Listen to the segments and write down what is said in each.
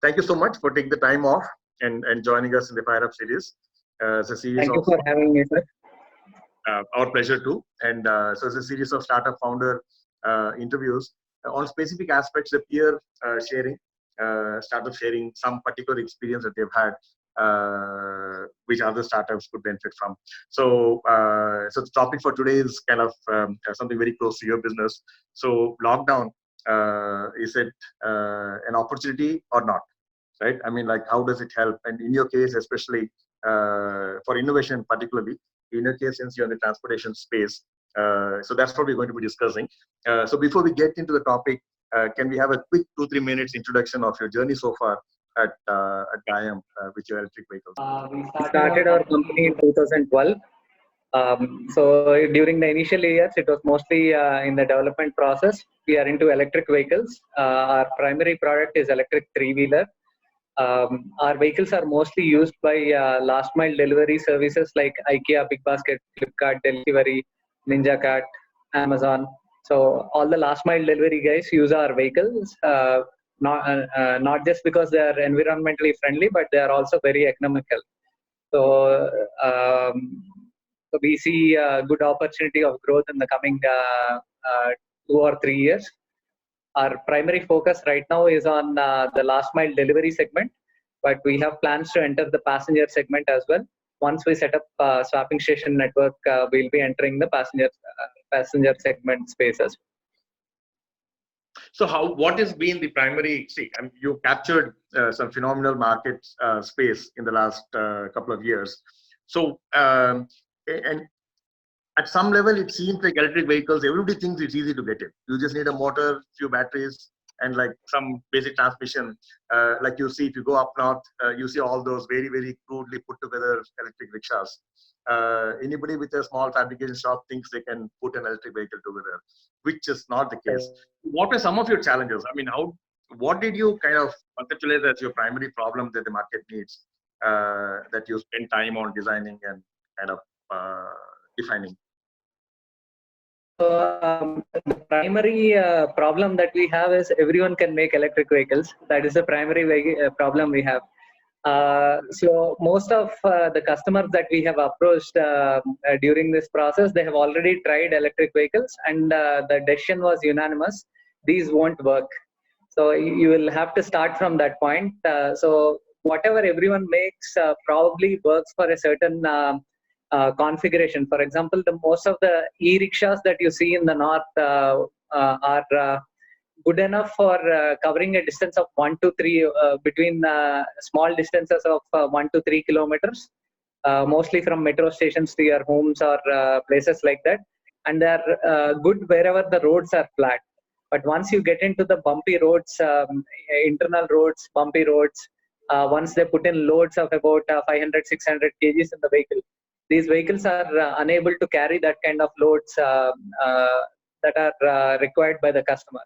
thank you so much for taking the time off and joining us in the Fire Up series. It's a series Thank you for having me, sir. Our pleasure too. And so it's a series of startup founder interviews on specific aspects of peer sharing, startup sharing some particular experience that they've had, which other startups could benefit from. So, so the topic for today is kind of something very close to your business. So, lockdown, is it an opportunity or not? Right? I mean, like, how does it help? And in your case, especially for innovation, particularly in your case, since you're in the transportation space, so that's what we're going to be discussing. So, before we get into the topic, can we have a quick 2-3 minutes introduction of your journey so far at Diam with your electric vehicles? We started our company in 2012. So during the initial years, it was mostly in the development process. We are into electric vehicles. Our primary product is electric three-wheeler. Our vehicles are mostly used by last mile delivery services like IKEA, Big Basket, Flipkart, Delivery, Ninja Cart, Amazon. So all the last mile delivery guys use our vehicles, not just because they are environmentally friendly, but they are also very economical. So, so we see a good opportunity of growth in the coming 2 or 3 years. Our primary focus right now is on the last mile delivery segment, but we have plans to enter the passenger segment as well. Once we set up swapping station network, we'll be entering the passenger segment space as well. So what has been the primary, you captured some phenomenal market space in the last couple of years. So, and at some level, it seems like electric vehicles, everybody thinks it's easy to get it. You just need a motor, few batteries, and like some basic transmission. Like you see, if you go up north, you see all those very, very crudely put together electric rickshaws. Anybody with a small fabrication shop thinks they can put an electric vehicle together, which is not the case. What are some of your challenges? I mean, what did you kind of conceptualize as your primary problem that the market needs, that you spend time on designing and kind of defining? The primary problem that we have is everyone can make electric vehicles. That is the primary problem we have. So most of the customers that we have approached during this process, they have already tried electric vehicles, and the decision was unanimous. These won't work. So you will have to start from that point. So whatever everyone makes probably works for a certain configuration. For example, most of the e-rickshaws that you see in the north are good enough for covering a distance of 1 to 3 between small distances of 1 to 3 kilometers, mostly from metro stations to your homes or places like that. And they are good wherever the roads are flat. But once you get into the bumpy roads, internal roads, bumpy roads, once they put in loads of about 500, 600 kgs in the vehicle, these vehicles are unable to carry that kind of loads that are required by the customer.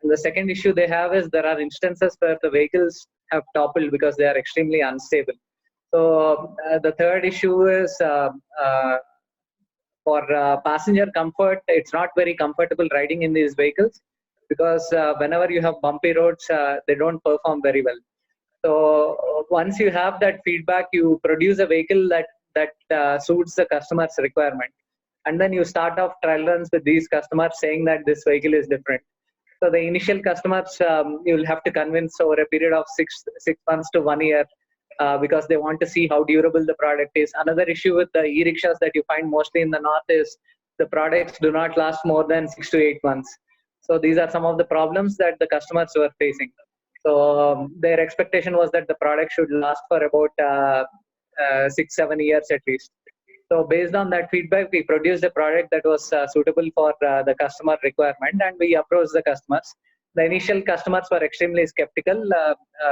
And the second issue they have is there are instances where the vehicles have toppled because they are extremely unstable. So the third issue is for passenger comfort, it's not very comfortable riding in these vehicles because whenever you have bumpy roads, they don't perform very well. So once you have that feedback, you produce a vehicle that suits the customer's requirement. And then you start off trial runs with these customers saying that this vehicle is different. So the initial customers, you'll have to convince over a period of 6 months to 1 year because they want to see how durable the product is. Another issue with the e-rickshaws that you find mostly in the north is the products do not last more than 6 to 8 months. So these are some of the problems that the customers were facing. So their expectation was that the product should last for about 6-7 years at least. So based on that feedback, we produced a product that was suitable for the customer requirement, and we approached the customers. The initial customers were extremely skeptical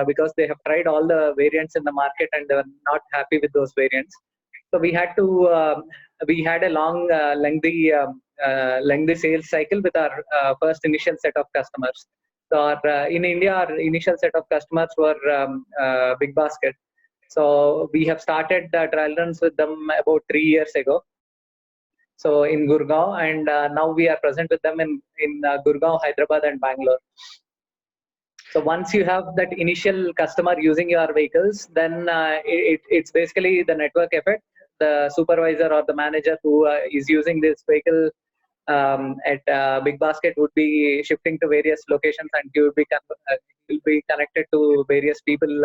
because they have tried all the variants in the market and they were not happy with those variants. So we had a long, lengthy sales cycle with our first initial set of customers. So in India, our initial set of customers were Big Basket. So we have started trial runs with them about 3 years ago. So in Gurgaon, and now we are present with them in Gurgaon, Hyderabad, and Bangalore. So once you have that initial customer using your vehicles, then it's basically the network effect. The supervisor or the manager who is using this vehicle at Big Basket would be shifting to various locations, and you will be connected to various people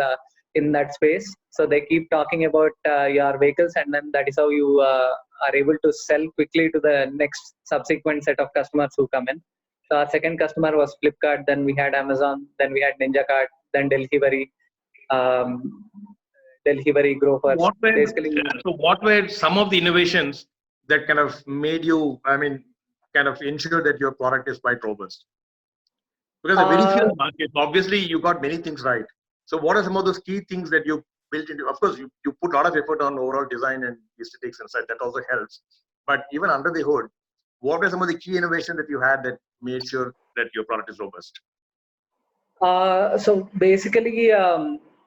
in that space. So they keep talking about your vehicles, and then that is how you are able to sell quickly to the next subsequent set of customers who come in. So our second customer was Flipkart, then we had Amazon, then we had NinjaCart, then Delhivery, Grofers. What were some of the innovations that kind of made you, I mean, kind of ensure that your product is quite robust? Because a very few markets, obviously you got many things right. So what are some of those key things that you built into? Of course, you put a lot of effort on overall design and aesthetics and such. That also helps. But even under the hood, what were some of the key innovations that you had that made sure that your product is robust? So basically,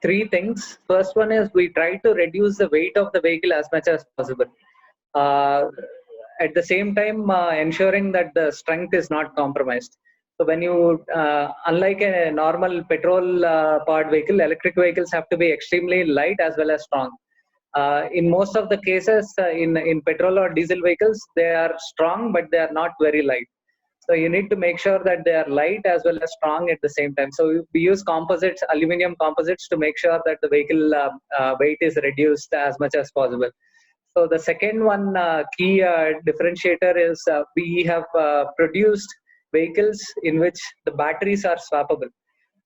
three things. First one is we try to reduce the weight of the vehicle as much as possible. At the same time, ensuring that the strength is not compromised. So when you, unlike a normal petrol powered vehicle, electric vehicles have to be extremely light as well as strong. In most of the cases, in petrol or diesel vehicles, they are strong, but they are not very light. So you need to make sure that they are light as well as strong at the same time. So we use composites, aluminum composites, to make sure that the vehicle weight is reduced as much as possible. So the second one key differentiator is we have produced vehicles in which the batteries are swappable.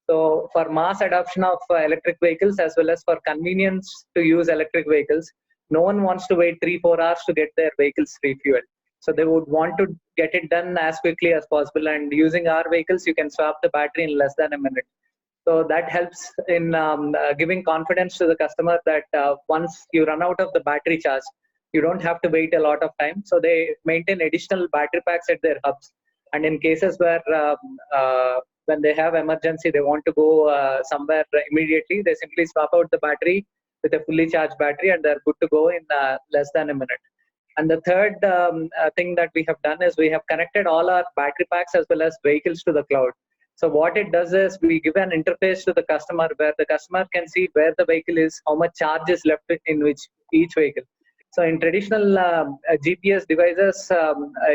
So for mass adoption of electric vehicles as well as for convenience to use electric vehicles, no one wants to wait 3-4 hours to get their vehicles refueled. So they would want to get it done as quickly as possible. And using our vehicles, you can swap the battery in less than a minute. So that helps in giving confidence to the customer that once you run out of the battery charge, you don't have to wait a lot of time. So they maintain additional battery packs at their hubs. And in cases where when they have emergency, they want to go somewhere immediately, they simply swap out the battery with a fully charged battery and they're good to go in less than a minute. And the third thing that we have done is we have connected all our battery packs as well as vehicles to the cloud. So what it does is we give an interface to the customer where the customer can see where the vehicle is, how much charge is left in each vehicle. So in traditional GPS devices,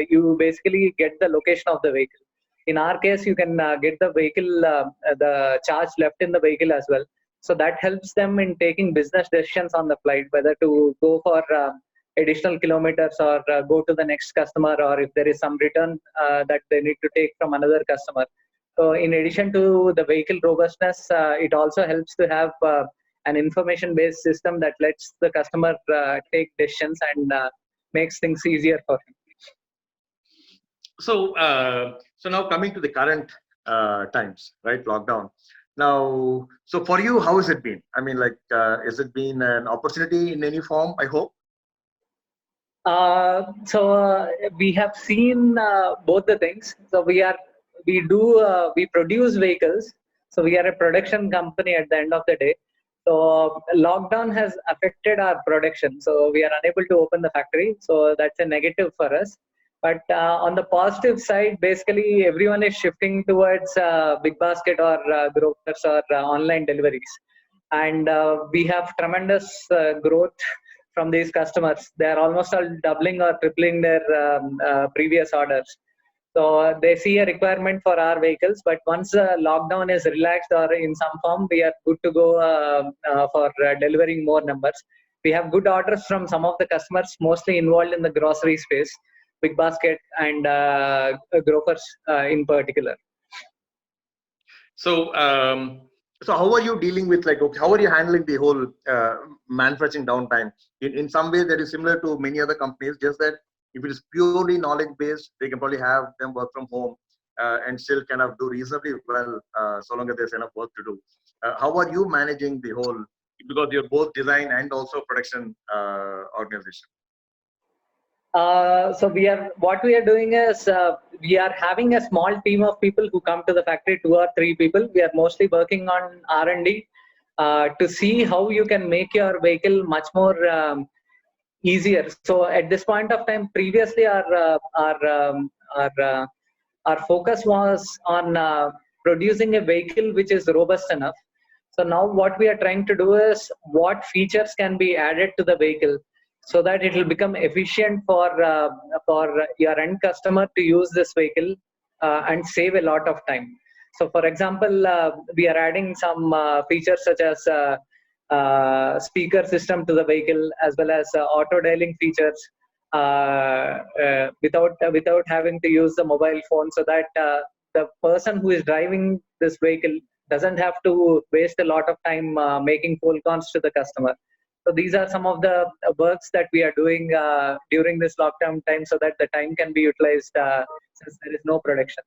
you basically get the location of the vehicle. In our case, you can get the vehicle, the charge left in the vehicle as well. So that helps them in taking business decisions on the flight, whether to go for additional kilometers or go to the next customer, or if there is some return that they need to take from another customer. So in addition to the vehicle robustness, it also helps to have an information-based system that lets the customer take decisions and makes things easier for him. So, so now coming to the current times, right? Lockdown. Now, so for you, how has it been? I mean, like, has it been an opportunity in any form? I hope. We have seen both the things. So we produce vehicles. So we are a production company at the end of the day. So lockdown has affected our production. So we are unable to open the factory. So that's a negative for us. But on the positive side, basically everyone is shifting towards Big Basket or Grofers or online deliveries. And we have tremendous growth from these customers. They are almost all doubling or tripling their previous orders. So they see a requirement for our vehicles, but once the lockdown is relaxed or in some form, we are good to go for delivering more numbers. We have good orders from some of the customers, mostly involved in the grocery space, Big Basket and Grofers in particular. So, so how are you dealing with, like, okay, how are you handling the whole manufacturing downtime? In some ways, that is similar to many other companies, just that if it is purely knowledge based, they can probably have them work from home and still kind of do reasonably well so long as there's enough work to do. How are you managing the whole, because you're both design and also production organization? So what we are doing is we are having a small team of people who come to the factory, 2 or 3 people. We are mostly working on R&D to see how you can make your vehicle much more easier. So at this point of time, previously our focus was on producing a vehicle which is robust enough. So now what we are trying to do is what features can be added to the vehicle so that it will become efficient for your end customer to use this vehicle and save a lot of time. So for example, we are adding some features such as speaker system to the vehicle, as well as auto dialing features without having to use the mobile phone, so that the person who is driving this vehicle doesn't have to waste a lot of time making phone calls to the customer. So these are some of the works that we are doing during this lockdown time, so that the time can be utilized since there is no production.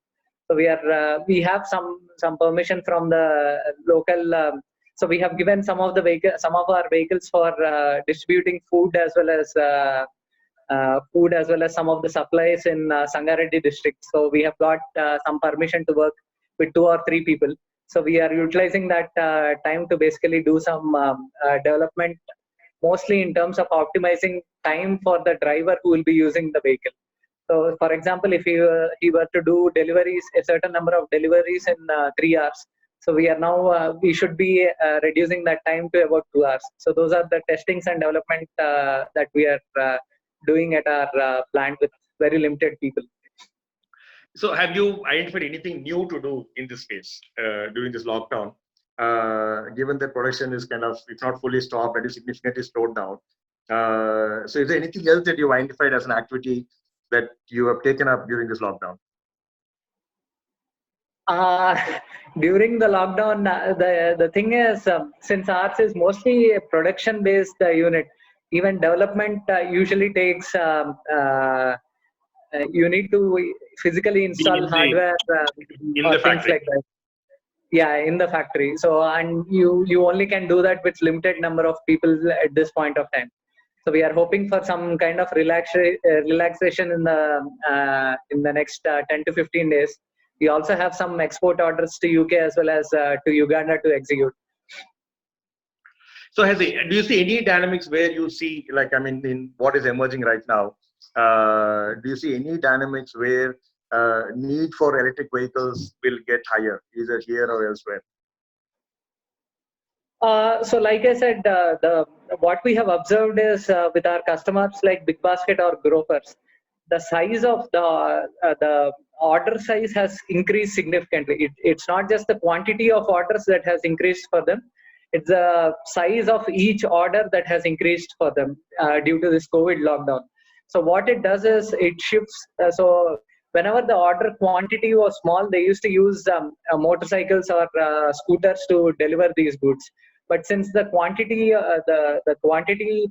So we have some permission from the local. So we have given some of our vehicles for distributing food as well as some of the supplies in Sangareddy district. So we have got some permission to work with 2 or 3 people. So we are utilizing that time to basically do some development, mostly in terms of optimizing time for the driver who will be using the vehicle. So for example, if he were to do deliveries, a certain number of deliveries in 3 hours, so we should be reducing that time to about 2 hours. So those are the testings and development that we are doing at our plant with very limited people. So have you identified anything new to do in this space during this lockdown? Given that production is it's not fully stopped, it is significantly slowed down. So is there anything else that you've identified as an activity that you have taken up during this lockdown? During the lockdown, the thing is, since ours is mostly a production-based unit, even development usually takes you need to physically install hardware or things like that. Yeah, in the factory. So, and you only can do that with limited number of people at this point of time. So we are hoping for some kind of relaxation in the next 10 to 15 days. We also have some export orders to UK as well as to Uganda to execute. So do you see any dynamics where you see, in what is emerging right now, do you see any dynamics where need for electric vehicles will get higher, either here or elsewhere? So like I said, what we have observed is with our customers like Big Basket or Grofers, the size of the order size has increased significantly. It's not just the quantity of orders that has increased for them, it's the size of each order that has increased for them due to this COVID lockdown. So what it does is it shifts. So whenever the order quantity was small, they used to use motorcycles or scooters to deliver these goods. But since the quantity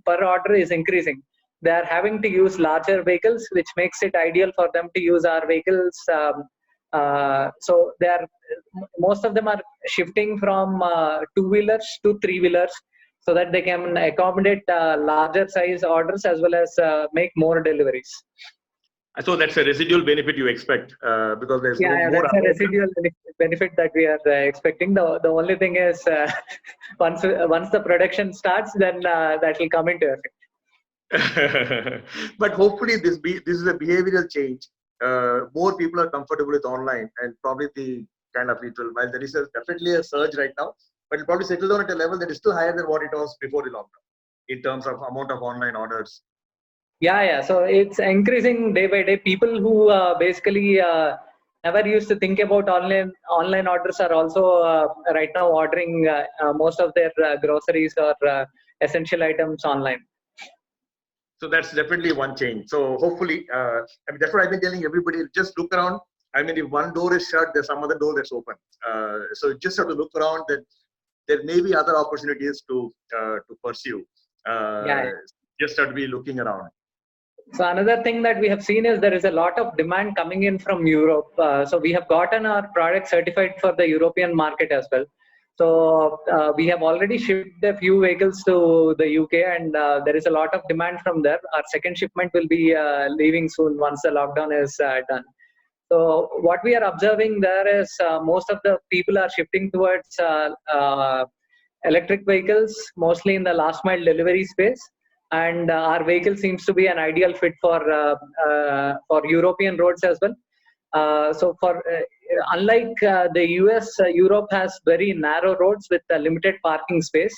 per order is increasing, they are having to use larger vehicles, which makes it ideal for them to use our vehicles. So most of them are shifting from 2-wheelers to 3-wheelers, so that they can accommodate larger size orders as well as make more deliveries. So that's a residual benefit you expect because there's more. That's a residual benefit that we are expecting. The only thing is once the production starts, then that will come into effect. But hopefully this is a behavioral change. More people are comfortable with online, and probably while there is definitely a surge right now, but it'll probably settle down at a level that is still higher than what it was before the lockdown in terms of amount of online orders. Yeah. So it's increasing day by day. People who basically never used to think about online orders are also right now ordering most of their groceries or essential items online. So that's definitely one change. So hopefully, that's what I've been telling everybody. Just look around. If one door is shut, there's some other door that's open. So just have to look around. That there may be other opportunities to pursue. Just have to be looking around. So another thing that we have seen is there is a lot of demand coming in from Europe. So we have gotten our product certified for the European market as well. So we have already shipped a few vehicles to the UK, and there is a lot of demand from there. Our second shipment will be leaving soon once the lockdown is done. So what we are observing there is most of the people are shifting towards electric vehicles, mostly in the last mile delivery space. And our vehicle seems to be an ideal fit for European roads as well. So for unlike the US, Europe has very narrow roads with limited parking space,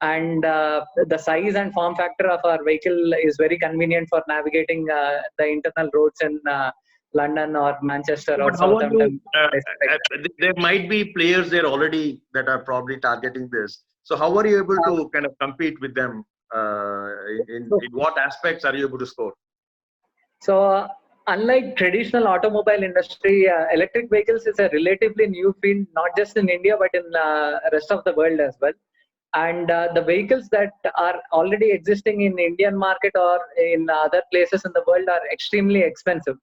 and the size and form factor of our vehicle is very convenient for navigating the internal roads in London or Manchester or But how are you? Southampton. There might be players there already that are probably targeting this. So how are you able to kind of compete with them? In what aspects are you able to score? So, unlike traditional automobile industry, electric vehicles is a relatively new field, not just in India but in rest of the world as well. And the vehicles that are already existing in Indian market or in other places in the world are extremely expensive.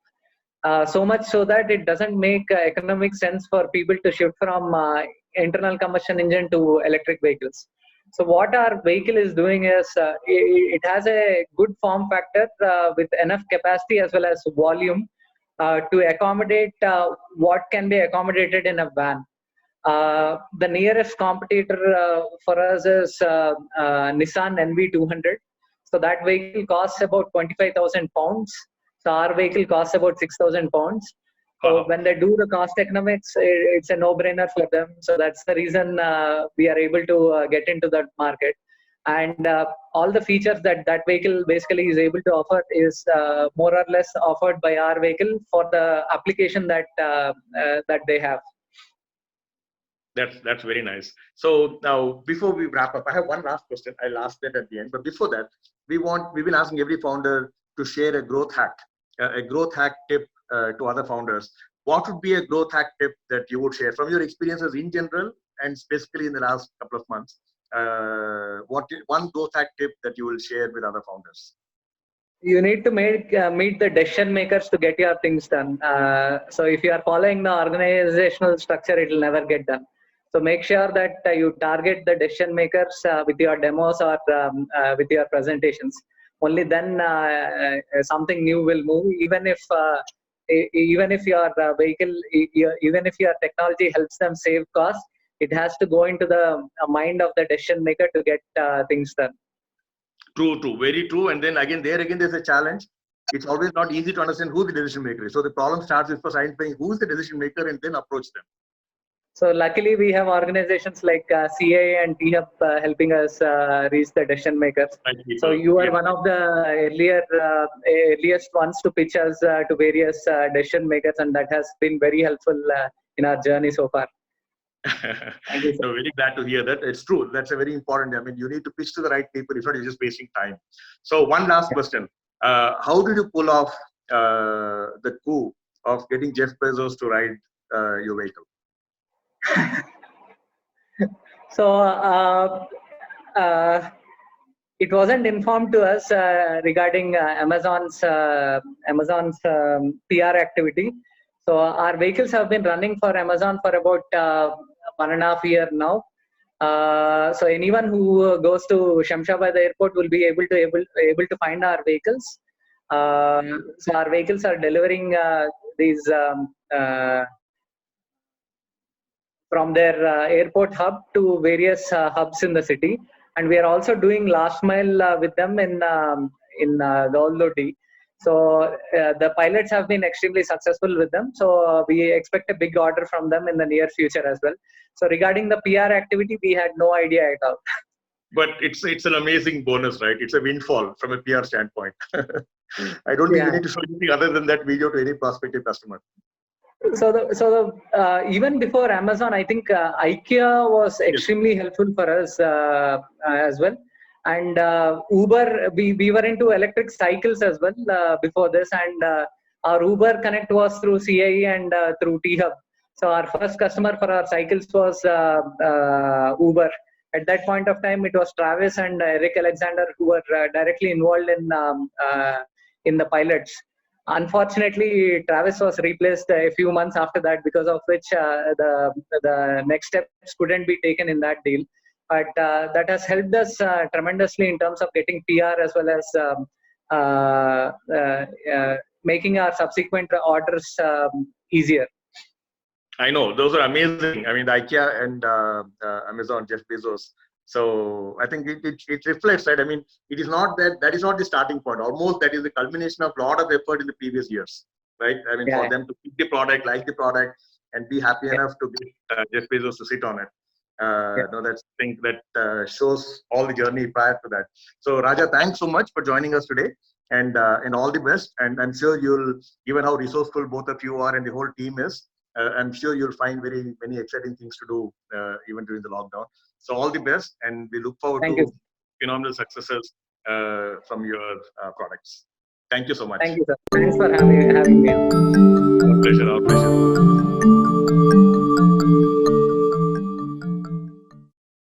So much so that it doesn't make economic sense for people to shift from internal combustion engine to electric vehicles. So what our vehicle is doing is it has a good form factor with enough capacity as well as volume to accommodate what can be accommodated in a van. The nearest competitor for us is Nissan NV200. So that vehicle costs about 25,000 pounds. So our vehicle costs about 6,000 pounds. So when they do the cost economics, it's a no-brainer for them. So that's the reason we are able to get into that market. And all the features that that vehicle basically is able to offer is more or less offered by our vehicle for the application that that they have. That's very nice. So now, before we wrap up, I have one last question. I'll ask that at the end. But before that, we've been asking every founder to share a growth hack tip to other founders. What would be a growth hack tip that you would share from your experiences in general and specifically in the last couple of months? One growth hack tip that you will share with other founders? You need to meet the decision makers to get your things done. So if you are following the organizational structure, it will never get done. So make sure that you target the decision makers with your demos or with your presentations. Only then something new will move. Even if your vehicle, even if your technology helps them save costs, it has to go into the mind of the decision maker to get things done. True, very true. And then again, there's a challenge. It's always not easy to understand who the decision maker is. So the problem starts with first identifying who's the decision maker and then approach them. So luckily, we have organizations like CA and T-Hub helping us reach the decision makers. So you are one of the earliest ones to pitch us to various decision makers, and that has been very helpful in our journey so far. Thank you, so very glad to hear that. It's true. That's a very important. I mean, you need to pitch to the right people. If not, you're just wasting time. So one last question. How did you pull off the coup of getting Jeff Bezos to ride your vehicle? So it wasn't informed to us regarding Amazon's PR activity. So our vehicles have been running for Amazon for about 1.5 years now. So anyone who goes to Shamshabad airport will be able to find our vehicles. So our vehicles are delivering these from their airport hub to various hubs in the city, and we are also doing last mile with them in Gaullodi. So the pilots have been extremely successful with them. So we expect a big order from them in the near future as well. So regarding the PR activity, we had no idea at all. But it's an amazing bonus, right? It's a windfall from a PR standpoint. I don't think you need to show anything other than that video to any prospective customer. So even before Amazon, I think IKEA was extremely helpful for us as well. And Uber, we were into electric cycles as well before this, and our Uber Connect was through CIE and through T-Hub. So our first customer for our cycles was Uber. At that point of time, it was Travis and Eric Alexander who were directly involved in the pilots. Unfortunately, Travis was replaced a few months after that, because of which the next steps couldn't be taken in that deal. But that has helped us tremendously in terms of getting PR as well as making our subsequent orders easier. I know, those are amazing. I mean, the IKEA and Amazon, Jeff Bezos. So I think it reflects, right? I mean, it is not that is not the starting point. Almost that is the culmination of a lot of effort in the previous years, right? I mean, for them to pick the product, like the product, and be happy enough to get Jeff Bezos to sit on it. That's thing that shows all the journey prior to that. So Raja, thanks so much for joining us today, and all the best. And I'm sure you'll, given how resourceful both of you are and the whole team is, I'm sure you'll find very many exciting things to do even during the lockdown. So all the best, and we look forward to phenomenal successes from your products. Thank you so much. Thank you, sir. Thanks for having me. Our pleasure.